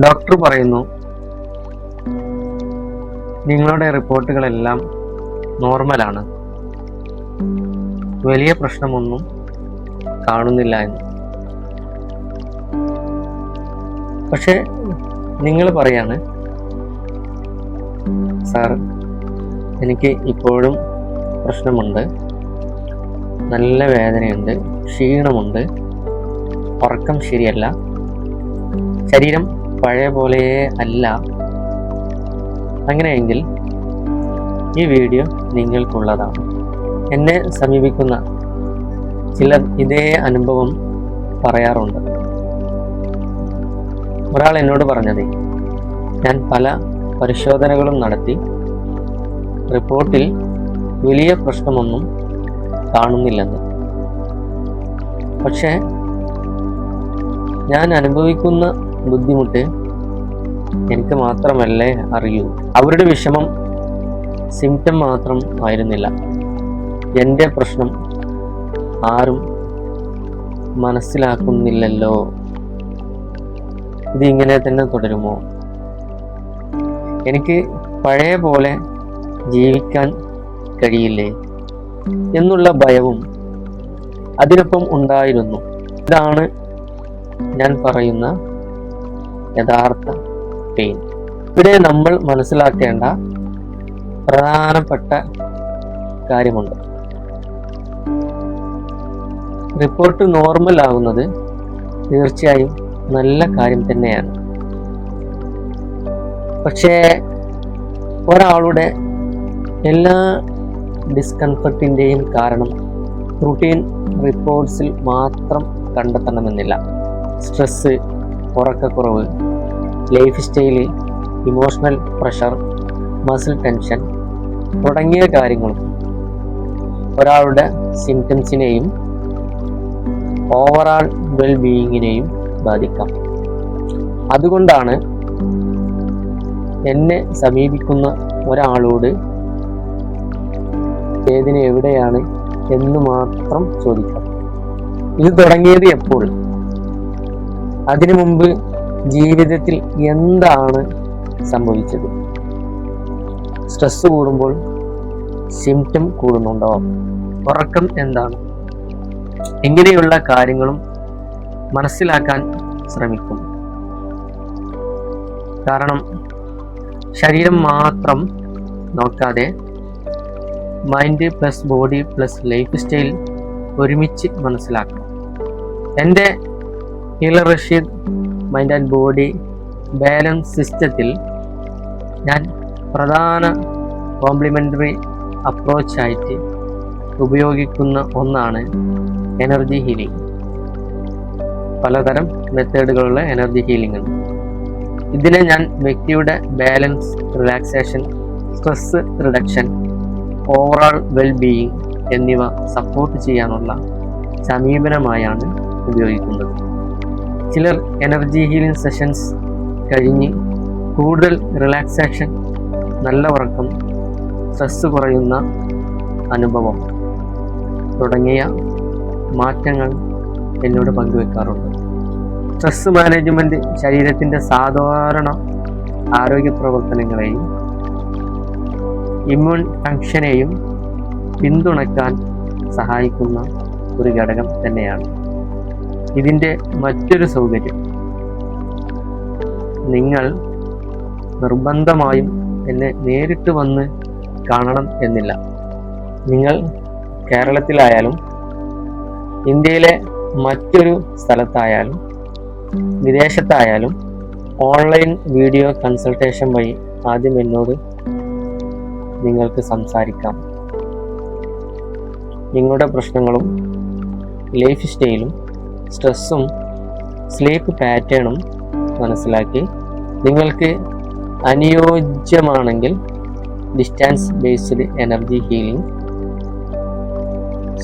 Doctor പറയുന്നു, നിങ്ങളുടെ റിപ്പോർട്ടുകളെല്ലാം നോർമലാണ്, വലിയ പ്രശ്നമൊന്നും കാണുന്നില്ല എന്ന്. പക്ഷെ നിങ്ങൾ പറയാണ്, സാർ എനിക്ക് ഇപ്പോഴും പ്രശ്നമുണ്ട്, നല്ല വേദനയുണ്ട്, ക്ഷീണമുണ്ട്, ഉറക്കം ശരിയല്ല, ശരീരം പഴയ പോലെ അല്ല. അങ്ങനെയെങ്കിൽ ഈ വീഡിയോ നിങ്ങൾക്കുള്ളതാണ്. എന്നെ സമീപിക്കുന്ന ചിലർ ഇതേ അനുഭവം പറയാറുണ്ട്. ഒരാൾ എന്നോട് പറഞ്ഞത്, ഞാൻ പല പരിശോധനകളും നടത്തി, റിപ്പോർട്ടിൽ വലിയ പ്രശ്നമൊന്നും കാണുന്നില്ലെന്ന്. പക്ഷേ ഞാൻ അനുഭവിക്കുന്ന ബുദ്ധിമുട്ട് എനിക്ക് മാത്രമല്ലേ അറിയൂ. അവരുടെ വിഷമം സിംറ്റം മാത്രം ആയിരുന്നില്ല, എൻ്റെ പ്രശ്നം ആരും മനസ്സിലാക്കുന്നില്ലല്ലോ. ഇതിങ്ങനെ തന്നെ തുടരുമോ? എനിക്ക് പഴയ പോലെ ജീവിക്കാൻ കഴിയില്ലേ എന്നുള്ള ഭയവും അതിനൊപ്പം ഉണ്ടായിരുന്നു. ഇതാണ് ഞാൻ പറയുന്ന യഥാർത്ഥ പെയിൻ. ഇവിടെ നമ്മൾ മനസ്സിലാക്കേണ്ട പ്രധാനപ്പെട്ട കാര്യമുണ്ട്. റിപ്പോർട്ട് നോർമൽ ആകുന്നത് തീർച്ചയായും നല്ല കാര്യം തന്നെയാണ്. പക്ഷേ ഒരാളുടെ എല്ലാ ഡിസ്കംഫർട്ടിൻ്റെയും കാരണം റൂട്ടീൻ റിപ്പോർട്ട്സിൽ മാത്രം കണ്ടെത്തണമെന്നില്ല. സ്ട്രെസ്സ്, ഉറക്കക്കുറവ്, life style, emotional pressure, muscle tension തുടങ്ങിയ കാര്യങ്ങളും ഒരാളുടെ സിംറ്റംസിനെയും ഓവറാൾ വെൽബീയിങ്ങിനെയും ബാധിക്കാം. അതുകൊണ്ടാണ് എന്നെ സമീപിക്കുന്ന ഒരാളോട് വേദന എവിടെയാണ് എന്ന് മാത്രം ചോദിക്കാം. ഇത് തുടങ്ങിയത് എപ്പോൾ? അതിനു മുമ്പ് ജീവിതത്തിൽ എന്താണ് സംഭവിച്ചത്? സ്ട്രെസ് കൂടുമ്പോൾ സിംറ്റം കൂടുന്നുണ്ടോ? ഉറക്കം എന്താണ്? ഇങ്ങനെയുള്ള കാര്യങ്ങളും മനസ്സിലാക്കാൻ ശ്രമിക്കും. കാരണം ശരീരം മാത്രം നോക്കാതെ mind plus body plus lifestyle ഒരുമിച്ച് മനസ്സിലാക്കണം. എൻ്റെ healer Rasheed mind and body balance സിസ്റ്റത്തിൽ ഞാൻ പ്രധാന കോംപ്ലിമെൻ്ററി അപ്രോച്ചായിട്ട് ഉപയോഗിക്കുന്ന ഒന്നാണ് എനർജി ഹീലിംഗ്. പലതരം മെത്തേഡുകളുള്ള എനർജി ഹീലിംഗ് ഉണ്ട്. ഇതിനെ ഞാൻ വ്യക്തിയുടെ balance, relaxation, stress reduction, overall wellbeing എന്നിവ സപ്പോർട്ട് ചെയ്യാനുള്ള സമീപനമായാണ് ഉപയോഗിക്കുന്നത്. ചിലർ എനർജി ഹീലിംഗ് സെഷൻസ് കഴിഞ്ഞ് കൂടുതൽ റിലാക്സേഷൻ, നല്ല ഉറക്കം, സ്ട്രെസ് കുറയുന്ന അനുഭവം തുടങ്ങിയ മാറ്റങ്ങൾ എന്നോട് പങ്കുവെക്കാറുണ്ട്. സ്ട്രെസ് മാനേജ്മെൻറ്റ് ശരീരത്തിൻ്റെ സാധാരണ ആരോഗ്യ പ്രവർത്തനങ്ങളെയും ഇമ്മ്യൂൺ ഫങ്ഷനെയും പിന്തുണയ്ക്കാൻ സഹായിക്കുന്ന ഒരു ഘടകം തന്നെയാണ്. ഇതിൻ്റെ മറ്റൊരു സൗകര്യം, നിങ്ങൾ നിർബന്ധമായും എന്നെ നേരിട്ട് വന്ന് കാണണം എന്നില്ല. നിങ്ങൾ കേരളത്തിലായാലും ഇന്ത്യയിലെ മറ്റൊരു സ്ഥലത്തായാലും വിദേശത്തായാലും ഓൺലൈൻ വീഡിയോ കൺസൾട്ടേഷൻ വഴി ആദ്യം എന്നോട് നിങ്ങൾക്ക് സംസാരിക്കാം. നിങ്ങളുടെ പ്രശ്നങ്ങളും ലൈഫ് സ്റ്റൈലും സ്ട്രെസ്സും സ്ലീപ്പ് പാറ്റേണും മനസ്സിലാക്കി നിങ്ങൾക്ക് അനുയോജ്യമാണെങ്കിൽ distance based energy healing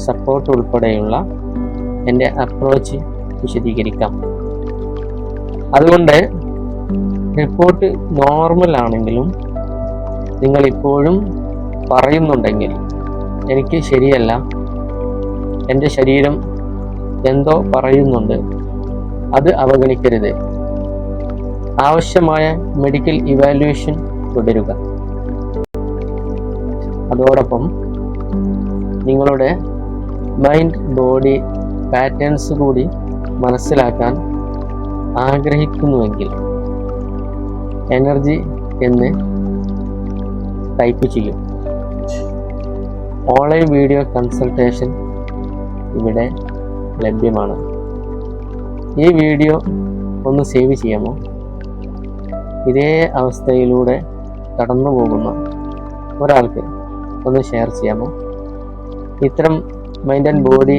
support ഉൾപ്പെടെയുള്ള എൻ്റെ അപ്രോച്ച് വിശദീകരിക്കാം. അതുകൊണ്ട് റിപ്പോർട്ട് നോർമൽ ആണെങ്കിലും നിങ്ങൾ ഇപ്പോഴും പറയുന്നുണ്ടെങ്കിൽ എനിക്ക് ശരിയല്ല, എൻ്റെ ശരീരം എന്തോ പറയുന്നുണ്ട്, അത് അവഗണിക്കരുത്. ആവശ്യമായ മെഡിക്കൽ ഇവാലുവേഷൻ തുടരുക. അതോടൊപ്പം നിങ്ങളുടെ മൈൻഡ് ബോഡി പാറ്റേൺസ് കൂടി മനസ്സിലാക്കാൻ ആഗ്രഹിക്കുന്നുവെങ്കിൽ എനർജി എന്ന് ടൈപ്പ് ചെയ്യും. ഓൺലൈൻ വീഡിയോ കൺസൾട്ടേഷൻ ഇവിടെ ലഭ്യമാണ്. ഈ വീഡിയോ ഒന്ന് സേവ് ചെയ്യാമോ? ഇതേ അവസ്ഥയിലൂടെ കടന്നു പോകുന്ന ഒരാൾക്ക് ഒന്ന് ഷെയർ ചെയ്യാമോ? ഇത്തരം മൈൻഡ് ആൻഡ് ബോഡി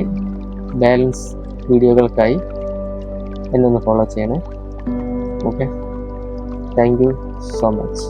ബാലൻസ് വീഡിയോകൾക്കായി എന്നെ ഒന്ന് ഫോളോ ചെയ്യണേ. Okay, thank you so much.